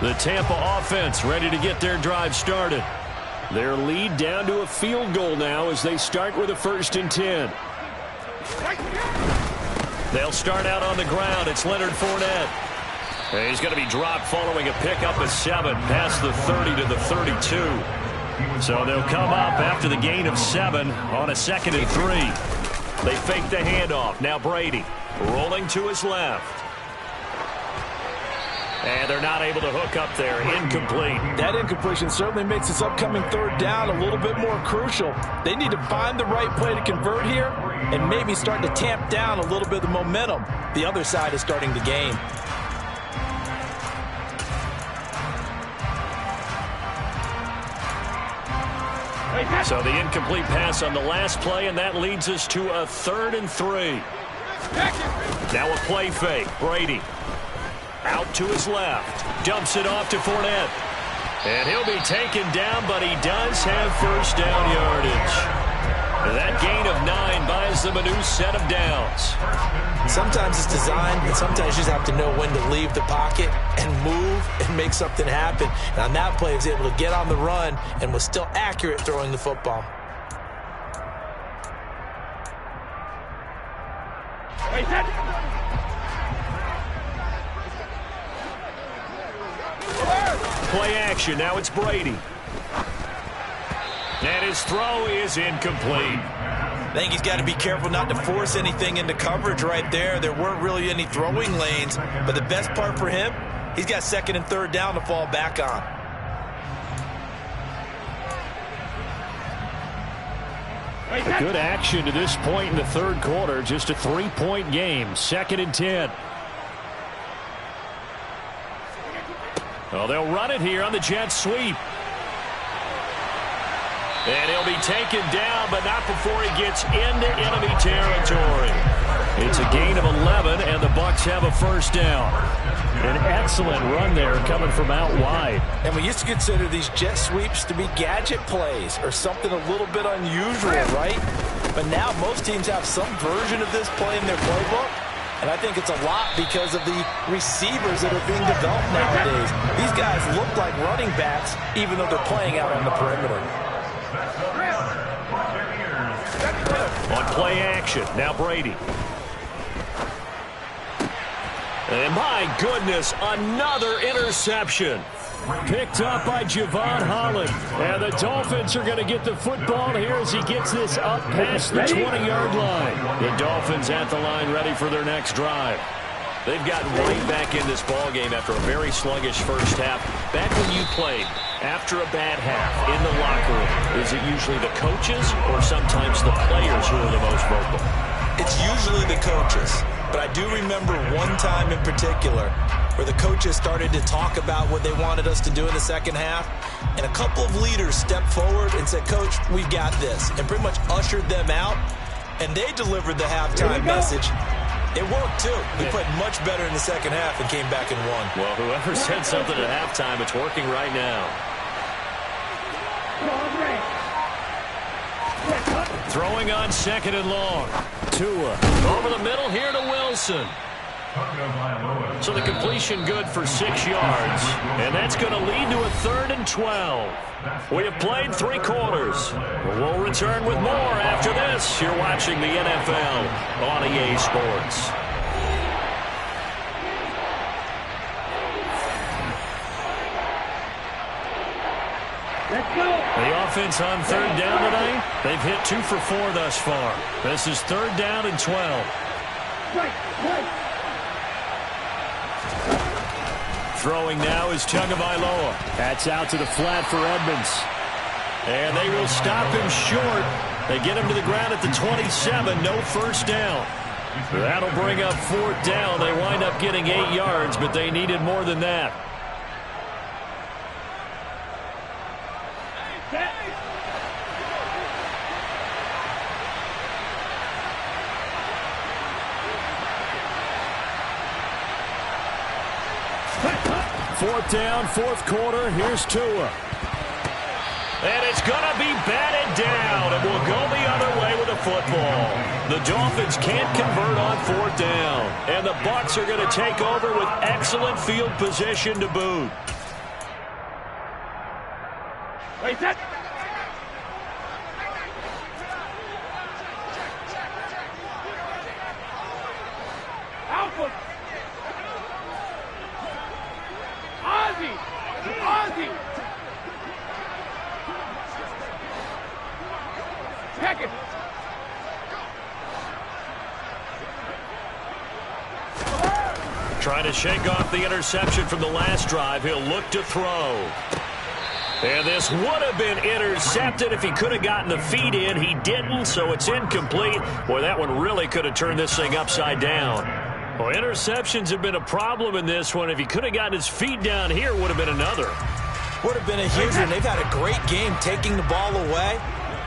The Tampa offense ready to get their drive started. Their lead down to a field goal now as they start with a 1st and 10. They'll start out on the ground. It's Leonard Fournette. And he's going to be dropped following a pickup of 7 past the 30 to the 32. So they'll come up after the gain of 7 on a 2nd and 3. They fake the handoff. Now Brady rolling to his left. And they're not able to hook up there. Incomplete. That incompletion certainly makes this upcoming 3rd down a little bit more crucial. They need to find the right play to convert here and maybe start to tamp down a little bit of the momentum the other side is starting to gain. So the incomplete pass on the last play, and that leads us to a 3rd and 3. Now a play fake. Brady out to his left. Dumps it off to Fournette. And he'll be taken down, but he does have 1st down yardage. That gain of 9 buys them a new set of downs. Sometimes it's designed, and sometimes you just have to know when to leave the pocket and move and make something happen. And on that play, he was able to get on the run and was still accurate throwing the football. Play action. Now it's Brady. And his throw is incomplete. I think he's got to be careful not to force anything into coverage right there. There weren't really any throwing lanes, but the best part for him, he's got 2nd and 3rd down to fall back on. A good action to this point in the 3rd quarter. Just a 3-point game. 2nd and 10. Oh, they'll run it here on the jet sweep. And he'll be taken down, but not before he gets into enemy territory. It's a gain of 11, and the Bucs have a 1st down. An excellent run there coming from out wide. And we used to consider these jet sweeps to be gadget plays or something a little bit unusual, right? But now most teams have some version of this play in their playbook. And I think it's a lot because of the receivers that are being developed nowadays. These guys look like running backs, even though they're playing out on the perimeter. On play action, now Brady. And my goodness, another interception. Picked up by Javon Holland. And the Dolphins are going to get the football here as he gets this up past the 20-yard line. The Dolphins at the line ready for their next drive. They've gotten right back in this ballgame after a very sluggish 1st half. Back when you played, after a bad half in the locker room, is it usually the coaches or sometimes the players who are the most vocal? It's usually the coaches. But I do remember one time in particular where the coaches started to talk about what they wanted us to do in the 2nd half. And a couple of leaders stepped forward and said, "Coach, we've got this." And pretty much ushered them out. And they delivered the halftime message. It worked, too. We played much better in the 2nd half and came back and won. Well, whoever said something at halftime, it's working right now. Throwing on 2nd and long. Tua over the middle here to Wilson. So the completion good for 6 yards. And that's going to lead to a 3rd and 12. We have played 3 quarters. We'll return with more after this. You're watching the NFL on EA Sports. The offense on 3rd down tonight, they've hit 2 for 4 thus far. This is 3rd down and 12. Throwing now is Tagovailoa. That's out to the flat for Edmonds. And they will stop him short. They get him to the ground at the 27. No 1st down. That'll bring up 4th down. They wind up getting 8 yards, but they needed more than that. Fourth down, 4th quarter. Here's Tua. And it's going to be batted down. And will go the other way with the football. The Dolphins can't convert on 4th down. And the Bucs are going to take over with excellent field position to boot. Trying to shake off the interception from the last drive. He'll look to throw. And this would have been intercepted if he could have gotten the feet in. He didn't, so it's incomplete. Boy, that one really could have turned this thing upside down. Well, interceptions have been a problem in this one. If he could have gotten his feet down here, would have been another. Would have been a huge one. They've had a great game taking the ball away.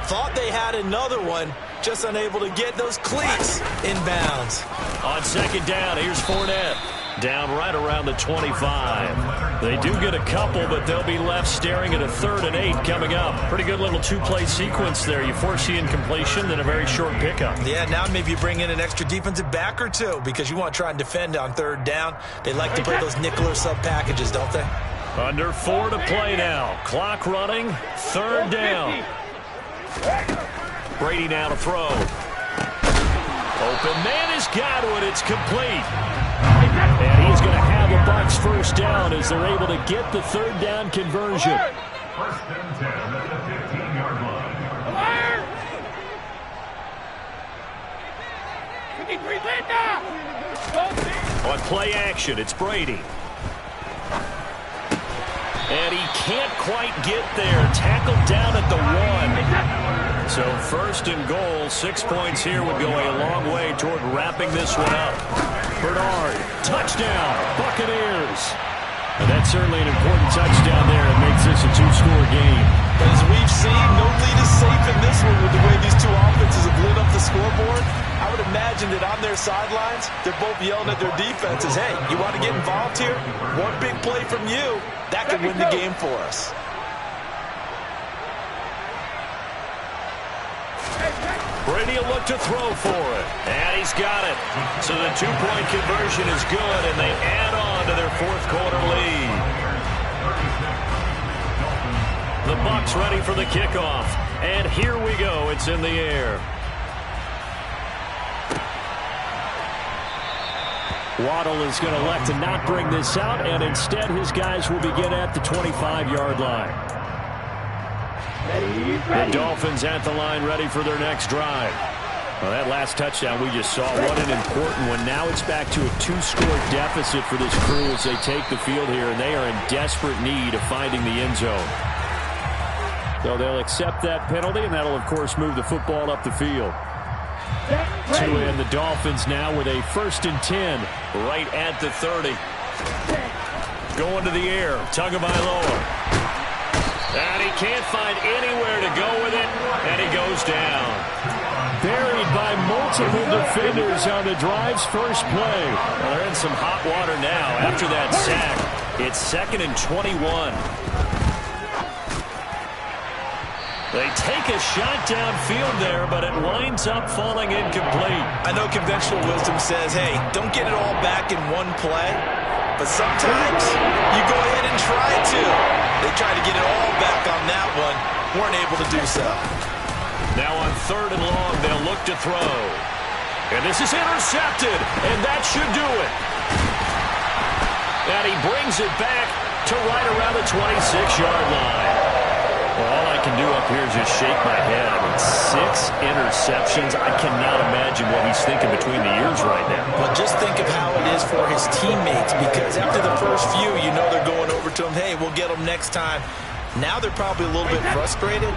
Thought they had another one, just unable to get those cleats in bounds. On second down, here's Fournette. Down right around the 25. They do get a couple, but they'll be left staring at a 3rd and 8 coming up. Pretty good little two-play sequence there. You force the incompletion, then a very short pickup. Yeah, now maybe you bring in an extra defensive back or two because you want to try and defend on 3rd down. They like to play those nickel or sub packages, don't they? Under 4 to play now. Clock running. 3rd down. Brady now to throw. Open man has got one. It's complete. And he's going to have the Bucs first down as they're able to get the 3rd down conversion. 1st and 10 at the 15-yard line. On play action, it's Brady. And he can't quite get there. Tackled down at the 1. So 1st and goal, 6 points here would go a long way toward wrapping this one up. Bernard, touchdown, Buccaneers. And that's certainly an important touchdown there. It makes this a 2-score game. But as we've seen, no lead is safe in this one with the way these two offenses have lit up the scoreboard. I would imagine that on their sidelines, they're both yelling at their defenses, hey, you want to get involved here? One big play from you, that could win the game for us. Brady will look to throw for it. And he's got it. So the 2-point conversion is good, and they add on to their 4th quarter lead. The Bucs ready for the kickoff. And here we go. It's in the air. Waddle is going to elect to not bring this out, and instead his guys will begin at the 25-yard line. The Dolphins at the line ready for their next drive. Well, that last touchdown we just saw, what an important one. Now it's back to a 2-score deficit for this crew as they take the field here, and they are in desperate need of finding the end zone. So they'll accept that penalty, and that'll, of course, move the football up the field. To end the Dolphins now with a 1st and 10 right at the 30. Going to the air, Tagovailoa. And he can't find anywhere to go with it, and he goes down. Buried by multiple defenders on the drive's first play. Well, they're in some hot water now after that sack. It's 2nd and 21. They take a shot downfield there, but it winds up falling incomplete. I know conventional wisdom says, hey, don't get it all back in one play. But sometimes you go ahead and try to. They tried to get it all back on that one. Weren't able to do so. Now on 3rd and long, they'll look to throw. And this is intercepted, and that should do it. And he brings it back to right around the 26-yard line. Well, all I can do up here is just shake my head. I mean, 6 interceptions. I cannot imagine what he's thinking between the ears right now. Well, just think of how it is for his teammates, because after the first few, you know they're going over to him, hey, we'll get them next time. Now they're probably a little bit frustrated.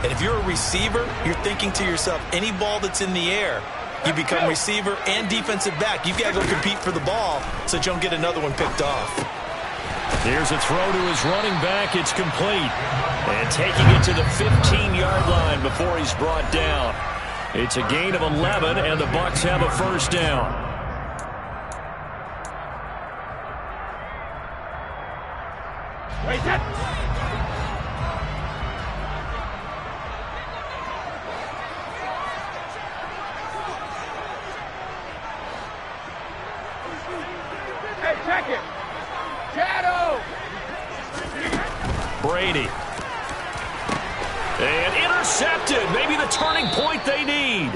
And if you're a receiver, you're thinking to yourself, any ball that's in the air, you become receiver and defensive back. You've got to go compete for the ball so that you don't get another one picked off. Here's a throw to his running back. It's complete. And taking it to the 15-yard line before he's brought down. It's a gain of 11, and the Bucs have a first down. Hey, check it. Shadow. Brady. And intercepted. Maybe the turning point they need.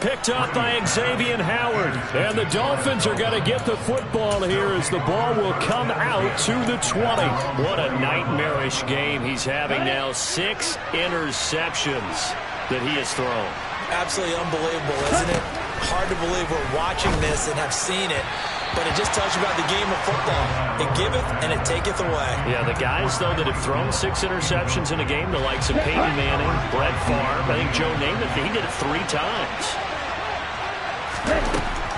Picked up by Xavier Howard. And the Dolphins are going to get the football here as the ball will come out to the 20. What a nightmarish game he's having now. 6 interceptions. that he has thrown. Absolutely unbelievable, isn't it? Hard to believe we're watching this and have seen it, but it just tells you about the game of football. It giveth and it taketh away. Yeah, the guys, though, that have thrown 6 interceptions in a game, the likes of Peyton Manning, Brett Favre, I think Joe Namath, he did it 3 times.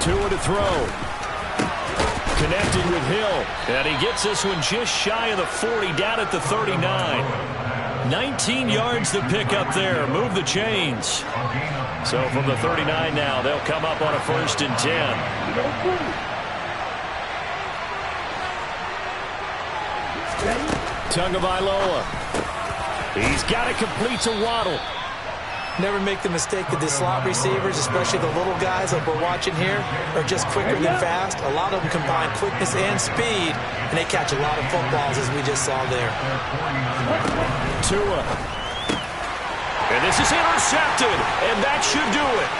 Tua to throw. Connecting with Hill. And he gets this one just shy of the 40, down at the 39. 19 yards to pick up there. Move the chains. So from the 39 now, they'll come up on a 1st and 10. Tagovailoa. He's got it complete to Waddle. Never make the mistake that the slot receivers, especially the little guys like we're watching here, are just quicker than fast. A lot of them combine quickness and speed, and they catch a lot of footballs, as we just saw there. Tua. And this is intercepted, and that should do it.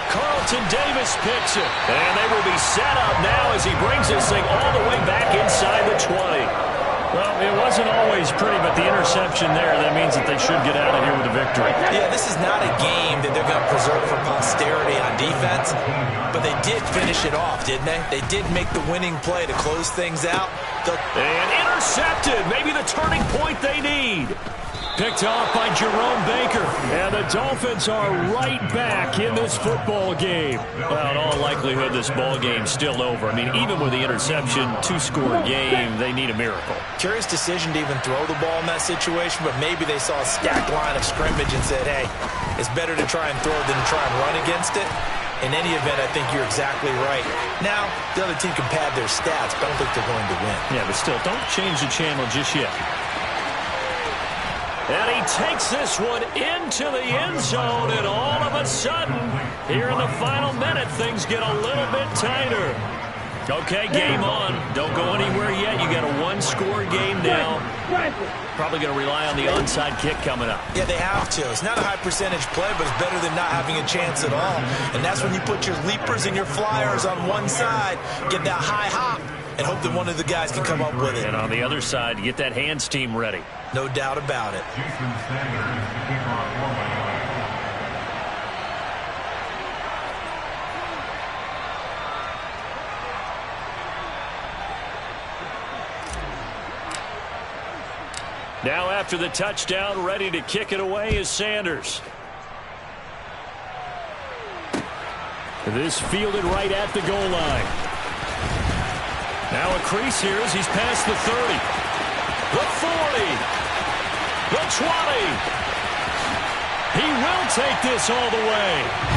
Carlton Davis picks it, and they will be set up now as he brings this thing all the way back inside the 20. Well, it wasn't always pretty, but the interception there, that means that they should get out of here with a victory. Yeah, this is not a game that they're going to preserve for posterity on defense, but they did finish it off, didn't they? They did make the winning play to close things out. And intercepted, maybe the turning point they need. Picked off by Jerome Baker. And the Dolphins are right back in this football game. Well, in all likelihood, this ball game's still over. I mean, even with the interception, 2-score game, they need a miracle. Curious decision to even throw the ball in that situation, but maybe they saw a stacked line of scrimmage and said, hey, it's better to try and throw than to try and run against it. In any event, I think you're exactly right. Now, the other team can pad their stats, but I don't think they're going to win. Yeah, but still, don't change the channel just yet. And he takes this one into the end zone, and all of a sudden, here in the final minute, things get a little bit tighter. Okay, game on. Don't go anywhere yet. You got a 1-score game now. Probably going to rely on the onside kick coming up. Yeah, they have to. It's not a high-percentage play, but it's better than not having a chance at all. And that's when you put your leapers and your flyers on one side, get that high hop, and hope that one of the guys can come up with it. And on the other side, get that hands team ready. No doubt about it. Now after the touchdown, ready to kick it away is Sanders. This fielded right at the goal line. Now a crease here as he's past the 30. The 40. The 20. He will take this all the way.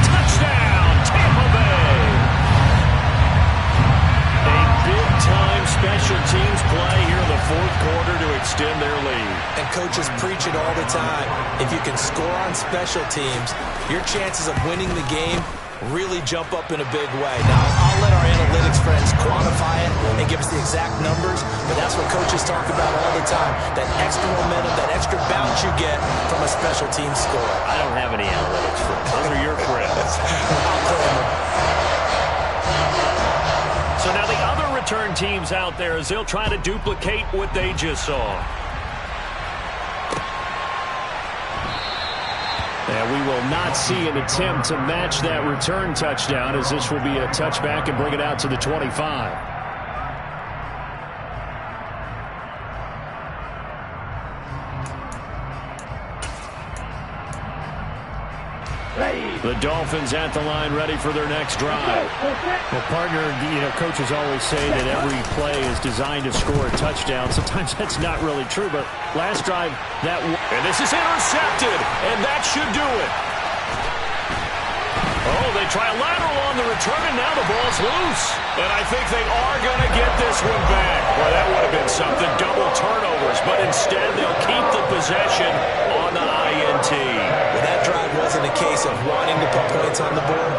Touchdown, Tampa Bay. A big-time special teams play here in the 4th quarter to extend their lead. And coaches preach it all the time. If you can score on special teams, your chances of winning the game really jump up in a big way. Now, I'll let our analytics friends quantify it and give us the exact numbers, but that's what coaches talk about all the time, that extra momentum, that extra bounce you get from a special team score. I don't have any analytics friends. Those are your friends. So now the other return teams out there as they'll try to duplicate what they just saw. And we will not see an attempt to match that return touchdown, as this will be a touchback and bring it out to the 25. The Dolphins at the line, ready for their next drive. Well, partner, coaches always say that every play is designed to score a touchdown. Sometimes that's not really true, but last drive, and this is intercepted, and that should do it. Oh, they try a lateral on the return, and now the ball's loose. And I think they are going to get this one back. Well, that would have been something, double turnovers, but instead they'll keep the possession on the INT. Well, that drive wasn't a case of wanting to put points on the board.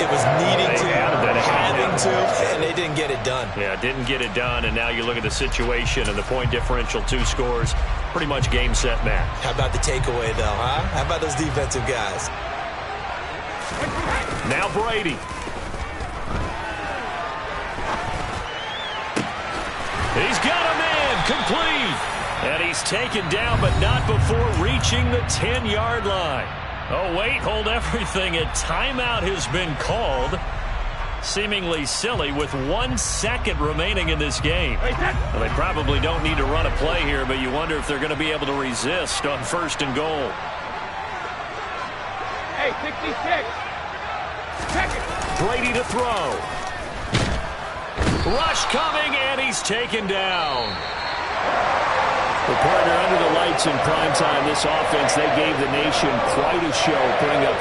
It was needing to, having to, and they didn't get it done. Yeah, didn't get it done, and now you look at the situation and the point differential, 2 scores, pretty much game, set, match. How about the takeaway, though, huh? How about those defensive guys? Now Brady. He's got a man complete. And he's taken down, but not before reaching the 10-yard line. Oh, wait, hold everything. A timeout has been called. Seemingly silly with 1 second remaining in this game. Well, they probably don't need to run a play here, but you wonder if they're going to be able to resist on 1st and goal. Hey, 66. Check it. Brady to throw. Rush coming, and he's taken down. The partner under the lights in primetime, this offense, they gave the nation quite a show, putting up